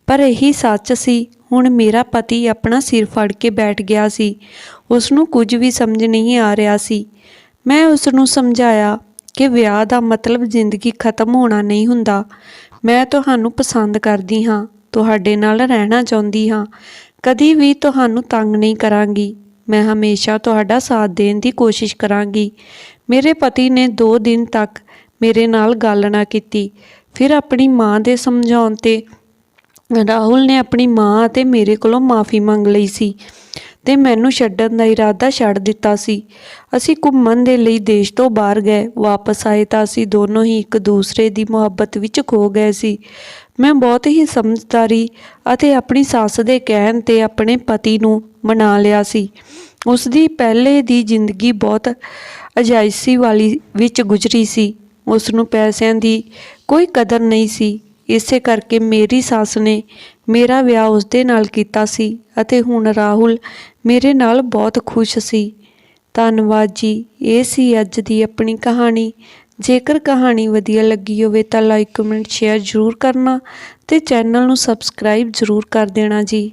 ਪਰ ਇਹੀ ਸੱਚ ਸੀ। ਹੁਣ ਮੇਰਾ ਪਤੀ ਆਪਣਾ ਸਿਰ ਫੜ ਕੇ ਬੈਠ ਗਿਆ ਸੀ। ਉਸ ਨੂੰ ਕੁਝ ਵੀ ਸਮਝ ਨਹੀਂ ਆ ਰਿਹਾ ਸੀ। ਮੈਂ ਉਸ ਨੂੰ ਸਮਝਾਇਆ ਕਿ ਵਿਆਹ ਦਾ ਮਤਲਬ ਜ਼ਿੰਦਗੀ ਖਤਮ ਹੋਣਾ ਨਹੀਂ ਹੁੰਦਾ। ਮੈਂ ਤੁਹਾਨੂੰ ਪਸੰਦ ਕਰਦੀ ਹਾਂ, ਤੁਹਾਡੇ ਨਾਲ ਰਹਿਣਾ ਚਾਹੁੰਦੀ ਹਾਂ, ਕਦੀ ਵੀ ਤੁਹਾਨੂੰ ਤੰਗ ਨਹੀਂ ਕਰਾਂਗੀ। ਮੈਂ ਹਮੇਸ਼ਾ ਤੁਹਾਡਾ ਸਾਥ ਦੇਣ ਦੀ ਕੋਸ਼ਿਸ਼ ਕਰਾਂਗੀ। ਮੇਰੇ ਪਤੀ ਨੇ 2 ਦਿਨ ਤੱਕ ਮੇਰੇ ਨਾਲ ਗੱਲ ਨਾ ਕੀਤੀ। ਫਿਰ ਆਪਣੀ ਮਾਂ ਦੇ ਸਮਝਾਉਣ 'ਤੇ ਰਾਹੁਲ ਨੇ ਆਪਣੀ ਮਾਂ ਅਤੇ ਮੇਰੇ ਕੋਲੋਂ ਮਾफ़ੀ ਮੰਗ ਲਈ ਸੀ ਤੇ ਮੈਨੂੰ ਛੱਡਣ ਦਾ ਇਰਾਦਾ ਛੱਡ ਦਿੱਤਾ ਸੀ। ਅਸੀਂ ਘੁੰਮਣ ਦੇ ਲਈ ਦੇਸ਼ ਤੋਂ ਬਾਹਰ ਗਏ। ਵਾਪਸ ਆਏ ਤਾਂ ਅਸੀਂ ਦੋਨੋਂ ਹੀ ਇੱਕ ਦੂਸਰੇ ਦੀ ਮੁਹੱਬਤ ਵਿੱਚ ਖੋ ਗਏ ਸੀ। ਮੈਂ ਬਹੁਤ ਹੀ ਸਮਝਦਾਰੀ ਅਤੇ ਆਪਣੀ ਸੱਸ ਦੇ ਕਹਿਣ 'ਤੇ ਆਪਣੇ ਪਤੀ ਨੂੰ ਮਨਾ ਲਿਆ ਸੀ। ਉਸ ਦੀ ਪਹਿਲੇ ਦੀ ਜ਼ਿੰਦਗੀ ਬਹੁਤ ਅਯਾਸ਼ੀ ਵਾਲੀ ਵਿੱਚ ਗੁਜ਼ਰੀ ਸੀ। ਉਸ ਨੂੰ ਪੈਸਿਆਂ ਦੀ ਕੋਈ ਕਦਰ ਨਹੀਂ ਸੀ। ਇਸੇ ਕਰਕੇ ਮੇਰੀ ਸੱਸ ਨੇ ਮੇਰਾ ਵਿਆਹ ਉਸ ਦੇ ਨਾਲ ਕੀਤਾ ਸੀ ਅਤੇ ਹੁਣ ਰਾਹੁਲ ਮੇਰੇ ਨਾਲ ਬਹੁਤ ਖੁਸ਼ ਸੀ। ਧੰਨਵਾਦ ਜੀ। ਇਹ ਸੀ ਅੱਜ ਦੀ ਆਪਣੀ ਕਹਾਣੀ। ਜੇਕਰ ਕਹਾਣੀ ਵਧੀਆ ਲੱਗੀ ਹੋਵੇ ਤਾਂ ਲਾਈਕ ਕਮੈਂਟ ਸ਼ੇਅਰ ਜ਼ਰੂਰ ਕਰਨਾ ਤੇ ਚੈਨਲ ਨੂੰ ਸਬਸਕ੍ਰਾਈਬ ਜ਼ਰੂਰ ਕਰ ਦੇਣਾ ਜੀ।